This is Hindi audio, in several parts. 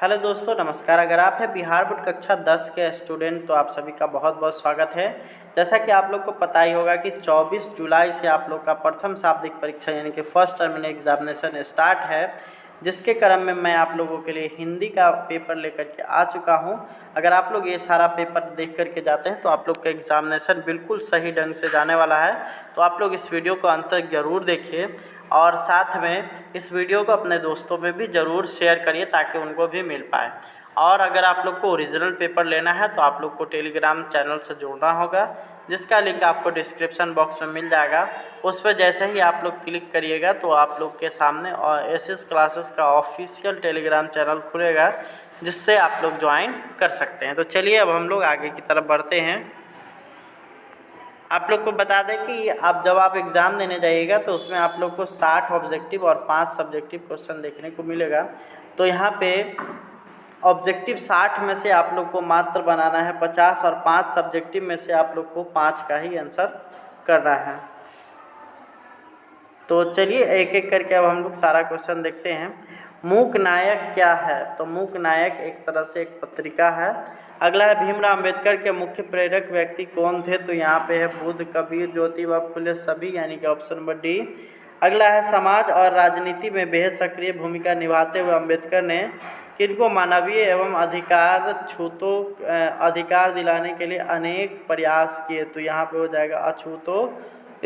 हेलो दोस्तों, नमस्कार। अगर आप हैं बिहार बोर्ड कक्षा 10 के स्टूडेंट तो आप सभी का बहुत बहुत स्वागत है। जैसा कि आप लोग को पता ही होगा कि 24 जुलाई से आप लोग का प्रथम शाब्दिक परीक्षा यानी कि फर्स्ट टर्मिनल एग्जामिनेशन स्टार्ट है, जिसके क्रम में मैं आप लोगों के लिए हिंदी का पेपर लेकर के आ चुका हूं। अगर आप लोग ये सारा पेपर देख करके जाते हैं तो आप लोग का एग्जामिनेशन बिल्कुल सही ढंग से जाने वाला है। तो आप लोग इस वीडियो को अंत तक ज़रूर देखिए और साथ में इस वीडियो को अपने दोस्तों में भी ज़रूर शेयर करिए ताकि उनको भी मिल पाए। और अगर आप लोग को ओरिजिनल पेपर लेना है तो आप लोग को टेलीग्राम चैनल से जुड़ना होगा, जिसका लिंक आपको डिस्क्रिप्शन बॉक्स में मिल जाएगा। उस पर जैसे ही आप लोग क्लिक करिएगा तो आप लोग के सामने एसएस क्लासेस का ऑफिशियल टेलीग्राम चैनल खुलेगा, जिससे आप लोग ज्वाइन कर सकते हैं। तो चलिए अब हम लोग आगे की तरफ बढ़ते हैं। आप लोग को बता दें कि जब आप एग्ज़ाम देने जाइएगा तो उसमें आप लोग को 60 ऑब्जेक्टिव और 5 सब्जेक्टिव क्वेश्चन देखने को मिलेगा। तो यहाँ पे ऑब्जेक्टिव 60 में से आप लोग को मात्र बनाना है 50 और 5 सब्जेक्टिव में से आप लोग को 5 का ही आंसर करना है। तो चलिए एक एक करके अब हम लोग सारा क्वेश्चन देखते हैं। मूक नायक क्या है? तो मूक नायक एक तरह से एक पत्रिका है। अगला है भीमराव अंबेडकर के मुख्य प्रेरक व्यक्ति कौन थे? तो यहाँ पे है बुद्ध, कबीर, ज्योतिबा फुले सभी, यानी कि ऑप्शन नंबर डी। अगला है समाज और राजनीति में बेहद सक्रिय भूमिका निभाते हुए अंबेडकर ने किनको मानवीय एवं अधिकार दिलाने के लिए अनेक प्रयास किए? तो यहाँ पे हो जाएगा अछूतों,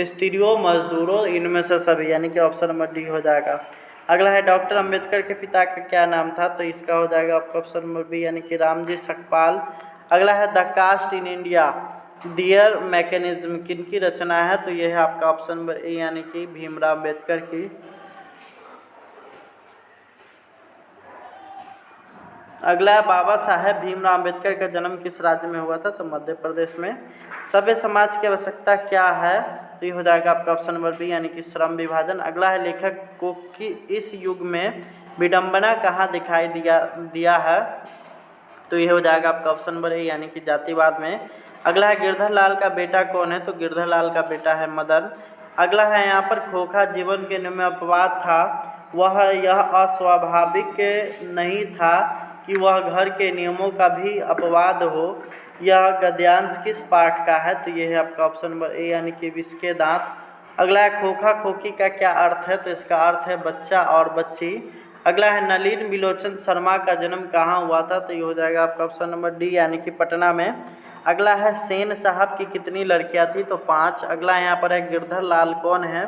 स्त्रियों, मजदूरों, इनमें से सभी, यानी कि ऑप्शन नंबर डी हो जाएगा। अगला है डॉक्टर अंबेडकर के पिता का क्या नाम था? तो इसका हो जाएगा आपका ऑप्शन नंबर बी, यानी कि रामजी सकपाल। अगला है the caste in India their mechanism किनकी रचना है? तो यह है आपका ऑप्शन नंबर ए, यानी कि भीमराव अंबेडकर की। अगला है बाबा साहेब भीमराव अंबेडकर का जन्म किस राज्य में हुआ था? तो मध्य प्रदेश में। सभ्य समाज की आवश्यकता क्या है? तो ये हो जाएगा आपका ऑप्शन नंबर बी, यानी कि श्रम विभाजन। अगला है लेखक को कि इस युग में विडंबना कहाँ दिखाई दिया है? तो ये हो जाएगा आपका ऑप्शन नंबर ए, यानी कि जातिवाद में। अगला है गिरधर लाल का बेटा कौन है? तो गिरधर लाल का बेटा है मदन। अगला है यहाँ पर खोखा जीवन के नियम में अपवाद था, वह यह अस्वाभाविक नहीं था कि वह घर के नियमों का भी अपवाद हो। यह गद्यांश किस पाठ का है? तो यह है आपका ऑप्शन नंबर ए, यानी कि विष के दांत। अगला है खोखा खोखी का क्या अर्थ है? तो इसका अर्थ है बच्चा और बच्ची। अगला है नलिन बिलोचन शर्मा का जन्म कहाँ हुआ था? तो ये हो जाएगा आपका ऑप्शन नंबर डी, यानी कि पटना में। अगला है सेन साहब की कितनी लड़कियाँ थी? तो 5। अगला यहाँ पर है गिरधर लाल कौन है?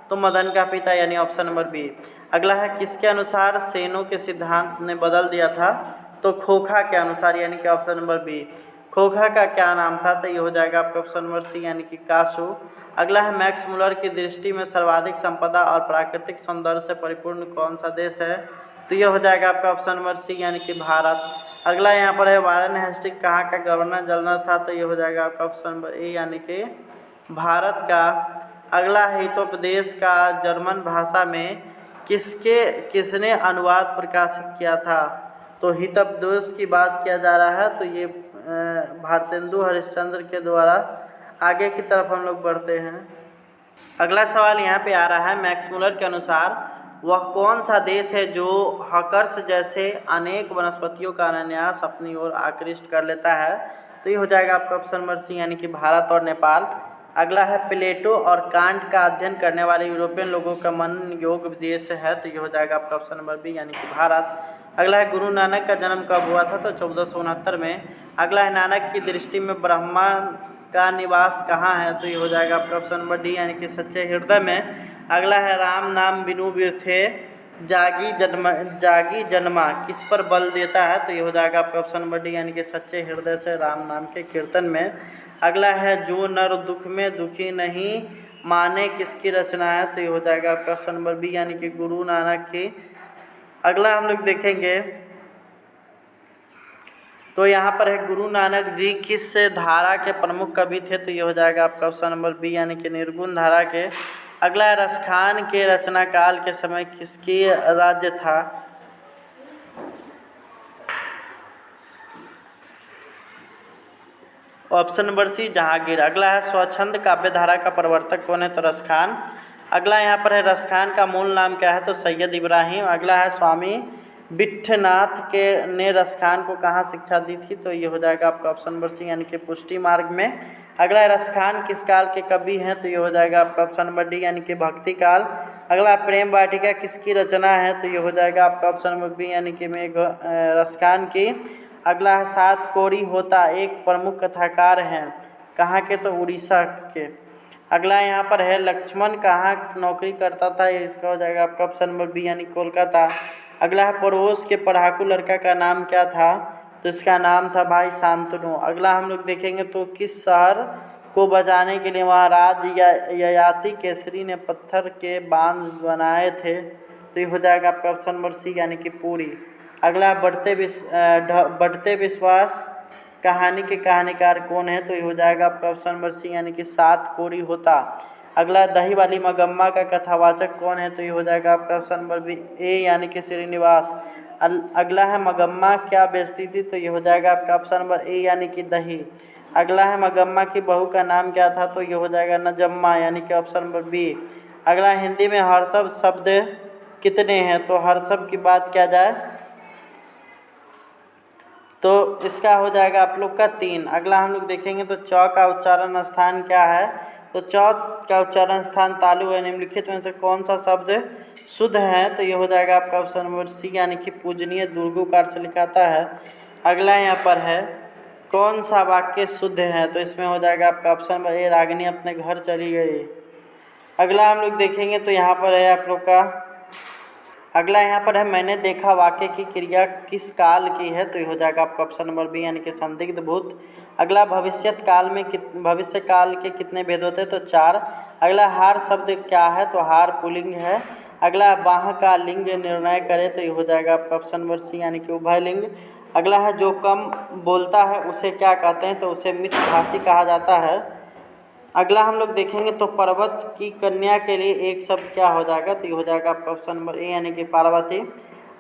तो मदन का पिता, यानी ऑप्शन नंबर बी। अगला है किसके अनुसार सेनों के सिद्धांत ने बदल दिया था? तो खोखा के अनुसार, यानी कि ऑप्शन नंबर बी। खोखा का क्या नाम था? तो ये हो जाएगा आपका ऑप्शन नंबर सी, यानी कि कासू। अगला है मैक्स मुलर की दृष्टि में सर्वाधिक संपदा और प्राकृतिक सौंदर्य से परिपूर्ण कौन सा देश है? तो ये हो जाएगा आपका ऑप्शन नंबर सी, यानी कि भारत। अगला यहाँ पर है वारेन हेस्टिंग कहाँ का गवर्नर जनरल था? तो ये हो जाएगा आपका ऑप्शन नंबर ए, यानी कि भारत का। अगला हितोपदेश का जर्मन भाषा में किसने अनुवाद प्रकाशित किया था? तो हितोपदेश की बात किया जा रहा है, तो ये भारतेंदु हरिश्चंद्र के द्वारा। आगे की तरफ हम लोग बढ़ते हैं। अगला सवाल यहाँ पे आ रहा है, मैक्स मुलर के अनुसार वह कौन सा देश है जो हकर्स जैसे अनेक वनस्पतियों का अनायास अपनी ओर आकृष्ट कर लेता है? तो ये हो जाएगा आपका ऑप्शन नंबर सी, यानी कि भारत और नेपाल। अगला है प्लेटो और कांट का अध्ययन करने वाले यूरोपियन लोगों का मन योग्य देश है? तो ये हो जाएगा आपका ऑप्शन नंबर बी, यानी कि भारत। अगला है गुरु नानक का जन्म कब हुआ था? तो 1469 में। अगला है नानक की दृष्टि में ब्राह्मण का निवास कहाँ है? तो ये हो जाएगा आपका ऑप्शन नंबर डी, यानी कि सच्चे हृदय में। अगला है राम नाम बिनु बिरथे जागी जन्मा किस पर बल देता है? तो ये हो जाएगा आपका ऑप्शन नंबर डी, यानी कि सच्चे हृदय से राम नाम के कीर्तन में। अगला है जो नर दुख में दुखी नहीं माने किसकी रचना है? तो ये हो जाएगा आपका ऑप्शन नंबर बी, यानी कि गुरु नानक की। अगला हम लोग देखेंगे तो यहाँ पर है गुरु नानक जी किस धारा के प्रमुख कवि थे? तो ये हो जाएगा आपका ऑप्शन नंबर बी, यानी कि निर्गुण धारा के। अगला है रसखान के रचना काल के समय किसकी राज्य था? Option number C, Jahangir. अगला है स्वच्छंद काव्य धारा का प्रवर्तक कौन है? तो रसखान। अगला यहाँ पर है रसखान का मूल नाम क्या है? तो सैयद इब्राहिम। अगला है स्वामी विट्ठनाथ के ने रसखान को कहाँ शिक्षा दी थी? तो ये हो जाएगा आपका ऑप्शन नंबर सी यानी कि पुष्टि मार्ग में। अगला रसखान किस काल के कवि हैं? तो ये हो जाएगा आपका ऑप्शन नंबर डी यानी कि भक्ति काल। अगला प्रेम वाटिका किसकी रचना है? तो ये हो जाएगा आपका ऑप्शन नंबर बी यानी कि मेघ रसखान की। अगला है सात कोरी होता एक प्रमुख कथाकार हैं, कहाँ के? तो उड़ीसा के। अगला यहाँ पर है लक्ष्मण कहाँ नौकरी करता था? ये इसका हो जाएगा आपका ऑप्शन नंबर बी यानी कोलकाता। अगला है पड़ोस के पढ़ाकू लड़का का नाम क्या था? तो इसका नाम था भाई शांतनु। अगला हम लोग देखेंगे तो किस शहर को बचाने के लिए महाराज ययाति केसरी ने पत्थर के बांध बनाए थे? तो ये हो जाएगा आपका ऑप्शन नंबर सी यानी कि पुरी। अगला बढ़ते विश्वास कहानी के कहानीकार कौन है? तो ये हो जाएगा आपका ऑप्शन नंबर सी यानी कि सात कोरी होता। अगला दही वाली मगम्मा का कथावाचक कौन है? तो ये हो जाएगा आपका ऑप्शन नंबर बी ए यानी कि श्रीनिवास। अगला है मगम्मा क्या बेचती थी? तो ये हो जाएगा आपका ऑप्शन नंबर ए यानी कि दही। अगला है मगम्मा की बहू का नाम क्या था? तो ये हो जाएगा नजम्मा यानी कि ऑप्शन नंबर बी। अगला हिंदी में हर्षव शब्द कितने हैं? तो हर्षव की बात किया जाए तो इसका हो जाएगा आप लोग का 3। अगला हम लोग देखेंगे तो चौ का उच्चारण स्थान क्या है? तो चौ का उच्चारण स्थान तालु है। निम्नलिखित में से कौन सा शब्द शुद्ध है? तो ये हो जाएगा आपका ऑप्शन नंबर सी यानी कि पूजनीय दुर्गुकार से लिखाता है। अगला यहाँ पर है कौन सा वाक्य शुद्ध है? तो इसमें हो जाएगा आपका ऑप्शन नंबर ए रागिनी अपने घर चली गई। अगला हम लोग देखेंगे तो यहाँ पर है आप लोग का अगला यहाँ पर है मैंने देखा वाक्य की क्रिया किस काल की है? तो ये हो जाएगा आपका ऑप्शन नंबर बी यानी कि संदिग्ध भूत। अगला भविष्य काल के कितने भेद होते हैं? तो 4। अगला हार शब्द क्या है? तो हार पुल्लिंग है। अगला बाह का लिंग निर्णय करे? तो ये हो जाएगा आपका ऑप्शन नंबर सी यानी कि उभयलिंग। अगला है जो कम बोलता है उसे क्या कहते हैं? तो उसे मितभाषी कहा जाता है। अगला हम लोग देखेंगे तो पर्वत की कन्या के लिए एक शब्द क्या हो जाएगा? तो ये हो जाएगा आपका ऑप्शन नंबर ए यानी कि पार्वती।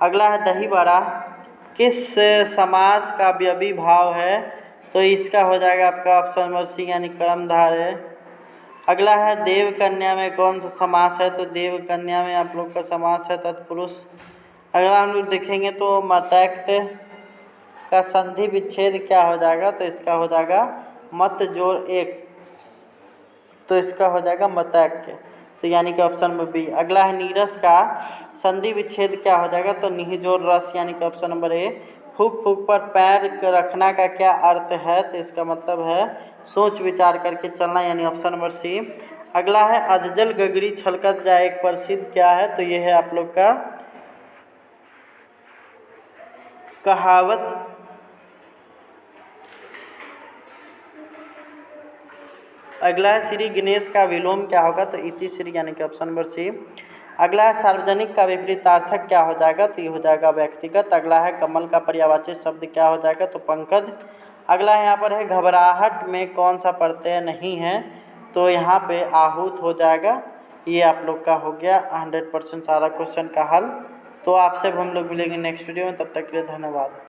अगला है दही बड़ा किस समास का अविभाव है? तो इसका हो जाएगा आपका ऑप्शन नंबर सी यानी कर्मधारय। अगला है देव कन्या में कौन सा समास है? तो देव कन्या में आप लोग का समास है तत्पुरुष। अगला हम लोग देखेंगे तो मतैक्य का संधि विच्छेद क्या हो जाएगा? तो इसका हो जाएगा मत जोड़ एक। तो इसका हो जाएगा मतैक्य। तो यानी कि ऑप्शन नंबर बी। अगला है नीरस का संधि विच्छेद क्या हो जाएगा? तो निहि जोड़ रस यानी कि ऑप्शन नंबर ए। फूक फूक पर पैर रखना का क्या अर्थ है? तो इसका मतलब है सोच विचार करके चलना यानी ऑप्शन नंबर सी। अगला है अधजल गगरी छलकत जाए एक प्रसिद्ध क्या है? तो ये है आप लोग का कहावत। अगला है श्री गणेश का विलोम क्या होगा? तो इति श्री यानी कि ऑप्शन नंबर सी। अगला है सार्वजनिक का विपरीतार्थक क्या हो जाएगा? तो ये हो जाएगा व्यक्तिगत। अगला है कमल का पर्यायवाची शब्द क्या हो जाएगा? तो पंकज। अगला यहाँ पर है घबराहट में कौन सा प्रत्यय नहीं है? तो यहाँ पे आहूत हो जाएगा। ये आप लोग का हो गया 100% सारा क्वेश्चन का हल। तो आपसे हम लोग मिलेंगे नेक्स्ट वीडियो में, तब तक के लिए धन्यवाद।